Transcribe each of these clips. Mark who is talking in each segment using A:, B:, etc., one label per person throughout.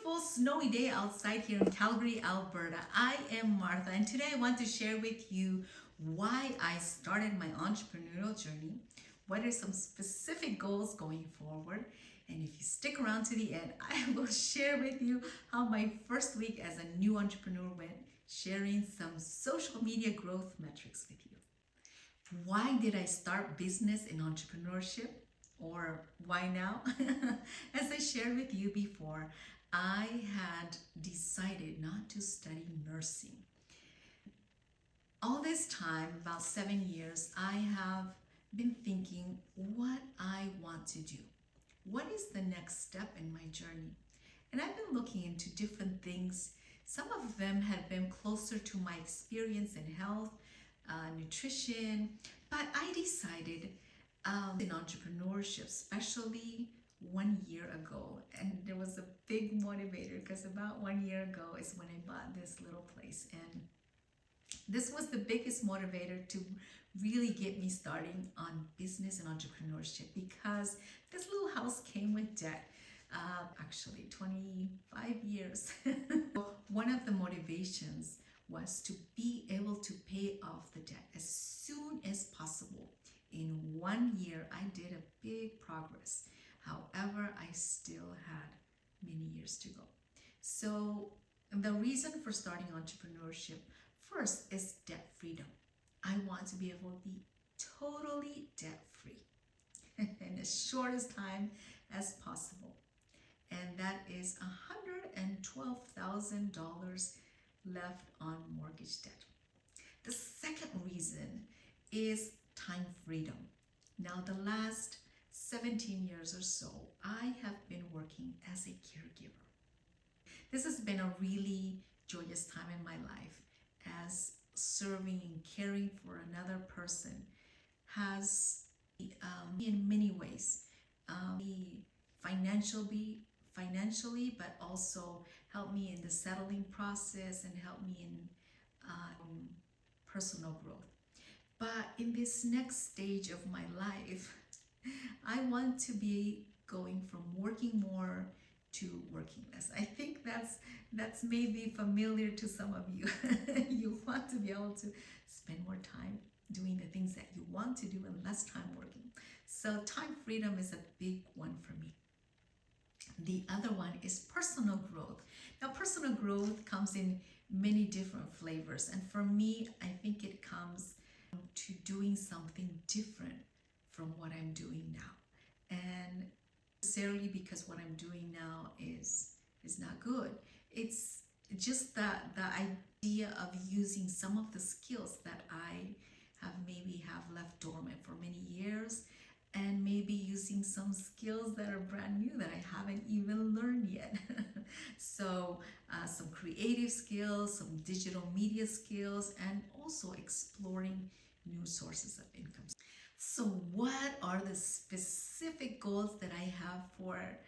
A: beautiful snowy day outside here in Calgary, Alberta. I am Martha, and today I want to share with you why I started my entrepreneurial journey, what are some specific goals going forward, and if you stick around to the end, I will share with you how my first week as a new entrepreneur went, sharing some social media growth metrics with you. Why did I start business in entrepreneurship? Or why now? As I shared with you before, I had decided not to study nursing. All this time, about 7 years, I have been thinking what I want to do. What is the next step in my journey? And I've been looking into different things. Some of them had been closer to my experience in health, nutrition, but I decided in entrepreneurship, especially 1 year ago. And there was a big motivator because about 1 year ago is when I bought this little place. And this was the biggest motivator to really get me starting on business and entrepreneurship, because this little house came with debt. Actually 25 years. One of the motivations was to be able to pay off the debt as soon as possible. In 1 year, I did a big progress. However, I still had many years to go. So the reason for starting entrepreneurship first is debt freedom. I want to be able to be totally debt free in the shortest time as possible. And that is $112,000 left on mortgage debt. The second reason is time freedom. Now, the last 17 years or so, I have been working as a caregiver. This has been a really joyous time in my life, as serving and caring for another person has, in many ways, financially, but also helped me in the settling process and helped me in personal growth. But in this next stage of my life, I want to be going from working more to working less. I think that's maybe familiar to some of you. You want to be able to spend more time doing the things that you want to do and less time working. So time freedom is a big one for me. The other one is personal growth. Now, personal growth comes in many different flavors. And for me, I think it comes to doing something different from what I'm doing now. And necessarily because what I'm doing now is not good. It's just the idea of using some of the skills that I have left dormant for many years, and maybe using some skills that are brand new that I haven't even learned yet. So some creative skills, some digital media skills, and also exploring new sources of income. So what are the specific goals that I have for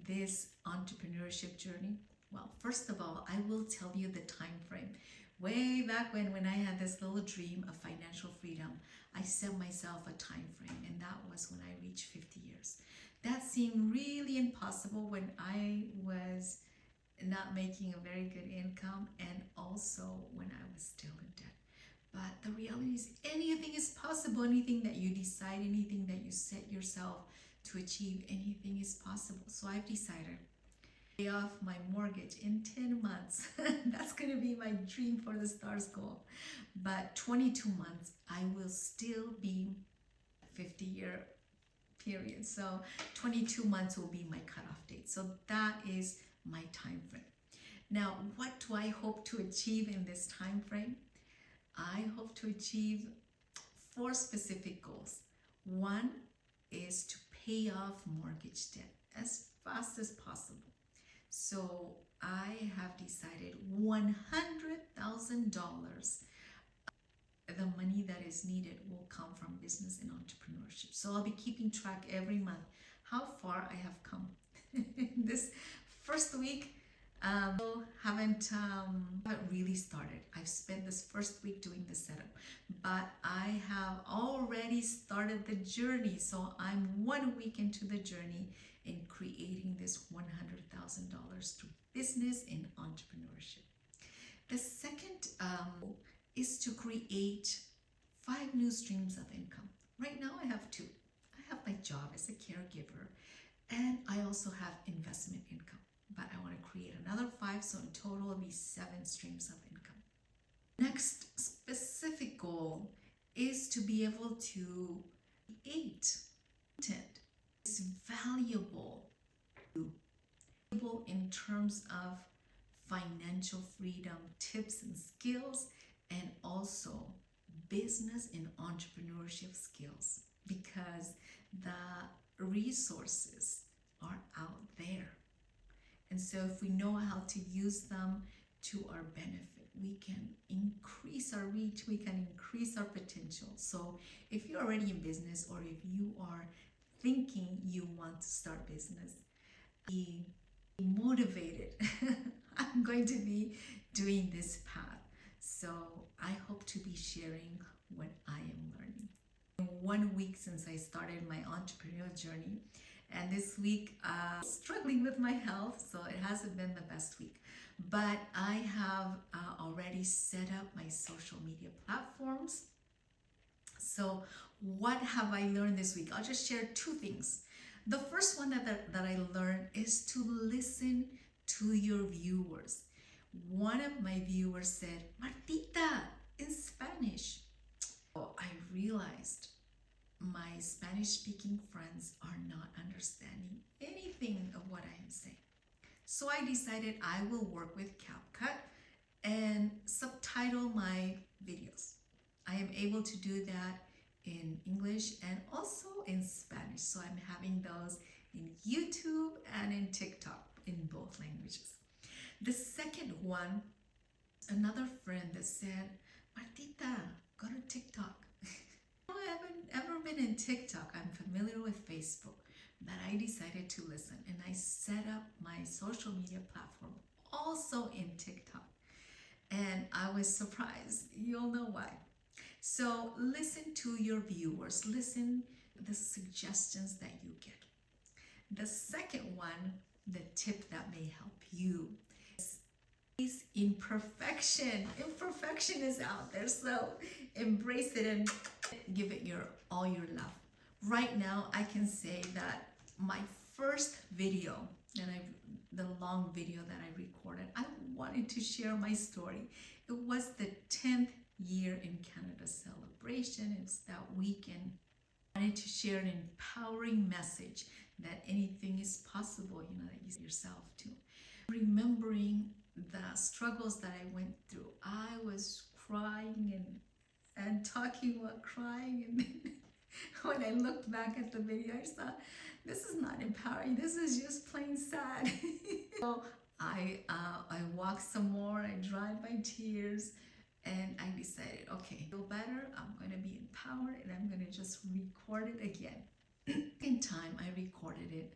A: this entrepreneurship journey? Well, first of all, I will tell you the time frame. Way back when I had this little dream of financial freedom, I set myself a time frame, and that was when I reached 50 years. That seemed really impossible when I was not making a very good income, and also when I was still in debt. But the reality is anything is possible. Anything that you decide, anything that you set yourself to achieve, anything is possible. So I've decided to pay off my mortgage in 10 months. That's going to be my dream for the stars goal. But 22 months, I will still be 50-year period. So 22 months will be my cutoff date. So that is my time frame. Now, what do I hope to achieve in this time frame? I hope to achieve 4 specific goals. One is to pay off mortgage debt as fast as possible. So I have decided $100,000, the money that is needed, will come from business and entrepreneurship. So I'll be keeping track every month how far I have come. This first week, haven't really started. I've spent this first week doing the setup, but I have already started the journey. So I'm 1 week into the journey, in creating this $100,000 through business and entrepreneurship. The second is to create 5 new streams of income. Right now I have 2. I have my job as a caregiver, and I also have investment income. But I want to create another 5, so in total it'll be 7 streams of income. Next specific goal is to be able to create content is valuable in terms of financial freedom, tips and skills, and also business and entrepreneurship skills, because the resources are out there. And so if we know how to use them to our benefit, we can increase our reach, we can increase our potential. So if you're already in business, or if you are thinking you want to start business, be motivated. I'm going to be doing this path. So I hope to be sharing what I am learning. 1 week since I started my entrepreneurial journey, and this week struggling with my health, so it hasn't been the best week, but I have already set up my social media platforms. So what have I learned this week? I'll just share 2 things. The first one that I learned is to listen to your viewers. One of my viewers said, Martita, in Spanish. So I realized my Spanish-speaking friends are not understanding anything of what I am saying. So I decided I will work with CapCut and subtitle my videos. I am able to do that in English and also in Spanish. So I'm having those in YouTube and in TikTok in both languages. The second one, another friend that said, Martita, go to TikTok. I haven't ever been in TikTok. I'm familiar with Facebook, but I decided to listen, and I set up my social media platform also in TikTok. And I was surprised. You'll know why. So listen to your viewers, listen to the suggestions that you get. The second one, the tip that may help you, is imperfection. Imperfection is out there, so embrace it and give it all your love. Right now, I can say that my first video the long video that I recorded, I wanted to share my story. It was the 10th year in Canada celebration. It's that weekend. I wanted to share an empowering message that anything is possible, that you see yourself too. Remembering the struggles that I went through, I was crying and talking about crying, and when I looked back at the video, I thought, this is not empowering, this is just plain sad. So I walked some more, I dried my tears, and I decided, okay, feel better, I'm going to be empowered, and I'm going to just record it again. Second time I recorded it,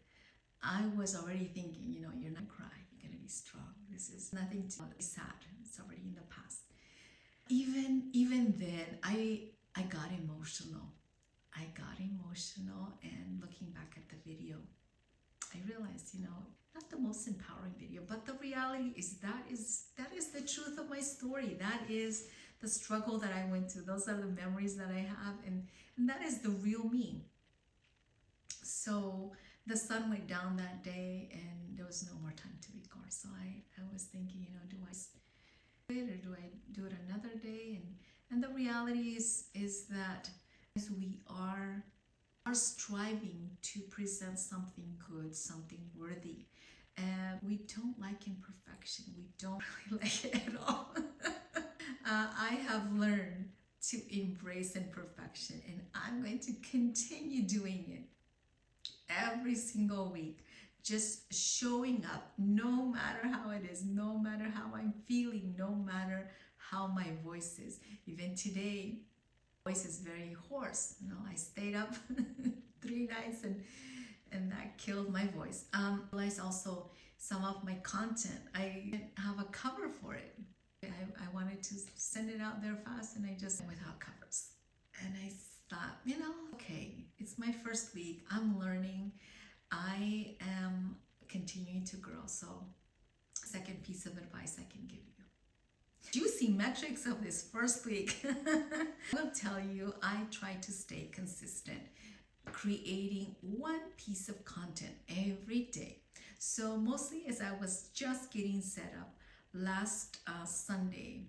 A: I was already thinking, you're not going to cry, you're going to be strong. This is nothing to be sad, it's already in the past. Even then, I got emotional. And looking back at the video, I realized, not the most empowering video, but the reality is that is the truth of my story. That is the struggle that I went through. Those are the memories that I have, and that is the real me. So the sun went down that day, and there was no more time to record. So I was thinking, do I do it or do I do it another day? And the reality is that as we are striving to present something good, something worthy, and we don't like imperfection. We don't really like it at all. I have learned to embrace imperfection, and I'm going to continue doing it every single week, just showing up no matter how it is, no matter how I'm feeling, no matter how my voice is. Even today, my voice is very hoarse. I stayed up 3 nights and that killed my voice. I realized also some of my content, I didn't have a cover for it. I wanted to send it out there fast, and I just without covers. And I thought, okay, it's my first week. I'm learning. I am continuing to grow. So, second piece of advice I can give you. Juicy metrics of this first week. I will tell you, I try to stay consistent, creating one piece of content every day. So mostly as I was just getting set up last Sunday,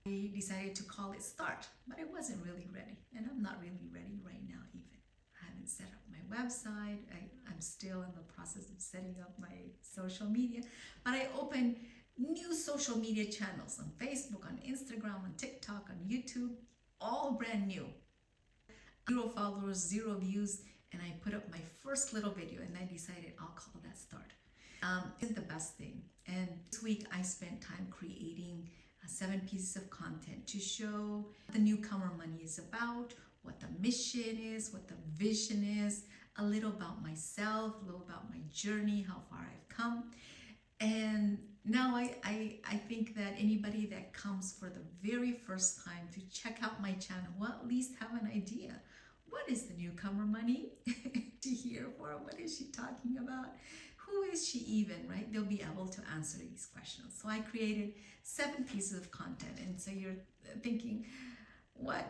A: I decided to call it Start, but I wasn't really ready, and I'm not really ready right now even. I haven't set up my website. I'm still in the process of setting up my social media, but I opened new social media channels on Facebook, on Instagram, on TikTok, on YouTube, all brand new. 0 followers, 0 views, and I put up my first little video and I decided I'll call that Start. It's the best thing. And this week I spent time creating 7 pieces of content to show what the Newcomer Money is about, what the mission is, what the vision is, a little about myself, a little about my journey, how far I've come. And now I think that anybody that comes for the very first time to check out my channel will at least have an idea. What is the Newcomer Money to hear for? What is she talking about? Who is she even, right? They'll be able to answer these questions. So I created 7 pieces of content. And so you're thinking, what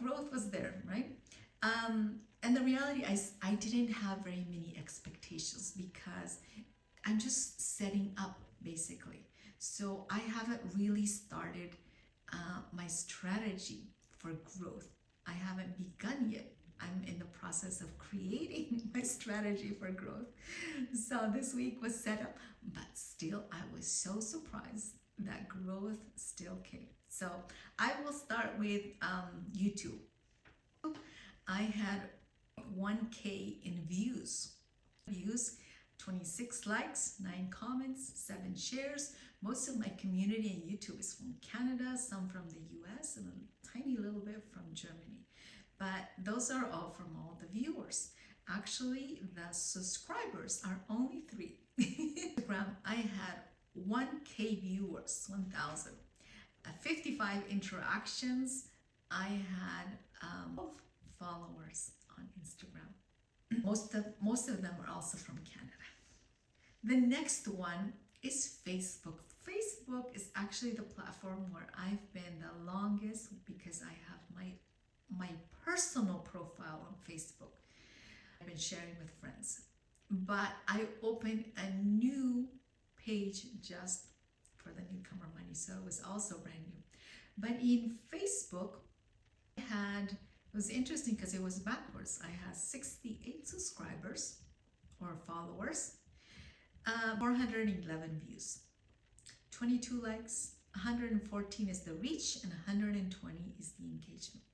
A: growth was there, right? And the reality, I didn't have very many expectations because I'm just setting up basically. So I haven't really started my strategy for growth. I haven't begun yet. I'm in the process of creating my strategy for growth. So this week was set up, but still I was so surprised that growth still came. So I will start with YouTube. I had 1K in views, 26 likes, 9 comments, 7 shares. Most of my community in YouTube is from Canada, some from the US, and a tiny little bit from Germany. But those are all from all the viewers. Actually, the subscribers are only 3. Instagram, I had 1K viewers, 1,000. 55 interactions. I had 12 followers on Instagram. Most of them are also from Canada. The next one is Facebook. Facebook is actually the platform where I've been the longest because I have my personal profile on Facebook. I've been sharing with friends. But I opened a new page just for the Newcomer Money, so it was also brand new. But in Facebook, it was interesting because it was backwards. I had 68 subscribers or followers, 411 views, 22 likes, 114 is the reach, and 120 is the engagement.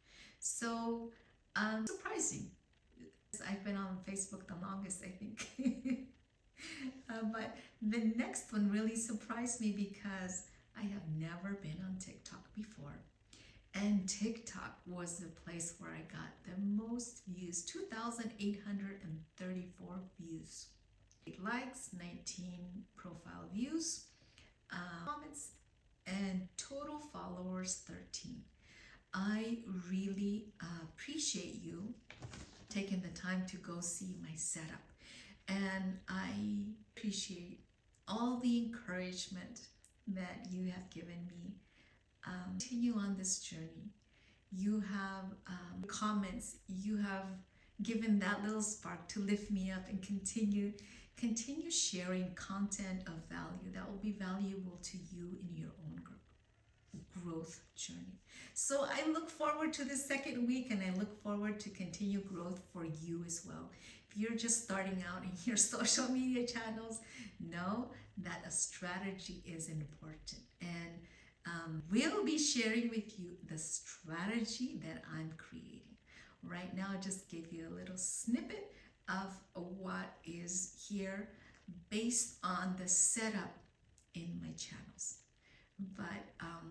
A: So surprising. I've been on Facebook the longest, I think. But the next one really surprised me because I have never been on TikTok before. And TikTok was the place where I got the most views, 2,834 views. 8 likes, 19 profile views, comments, and total followers 13. I really appreciate you taking the time to go see my setup. And I appreciate all the encouragement that you have given me. Continue on this journey. You have comments, you have given that little spark to lift me up and continue sharing content of value that will be valuable to you in your own growth journey. So I look forward to the second week, and I look forward to continue growth for you as well. If you're just starting out in your social media channels, know that a strategy is important, and we'll be sharing with you the strategy that I'm creating. Right now, I just gave you a little snippet of what is here based on the setup in my channels. But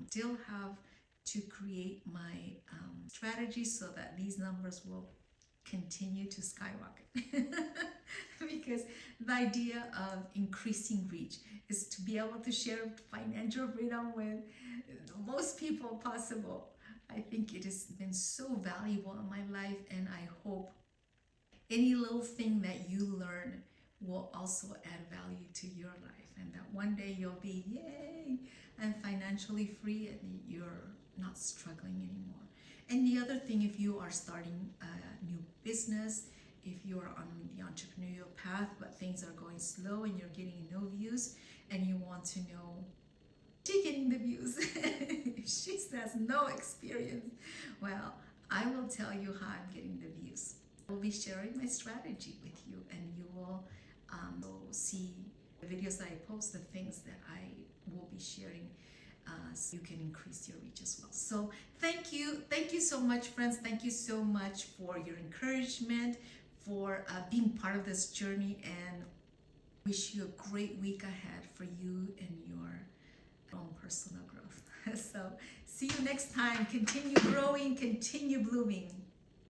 A: still have to create my strategy so that these numbers will continue to skyrocket. Because the idea of increasing reach is to be able to share financial freedom with the most people possible. I think it has been so valuable in my life, and I hope any little thing that you learn will also add value to your life, and that one day you'll be, yay, I'm financially free and you're not struggling anymore. And the other thing, if you are starting a new business, if you are on the entrepreneurial path but things are going slow and you're getting no views and you want to know, she getting the views? She says no experience. Well, I will tell you how I'm getting the views. I will be sharing my strategy with you, and you will see the videos that I post, the things that I will be sharing, so you can increase your reach as well. So thank you so much, friends. Thank you so much for your encouragement, for being part of this journey, and wish you a great week ahead for you and your own personal growth. So see you next time. Continue growing, continue blooming.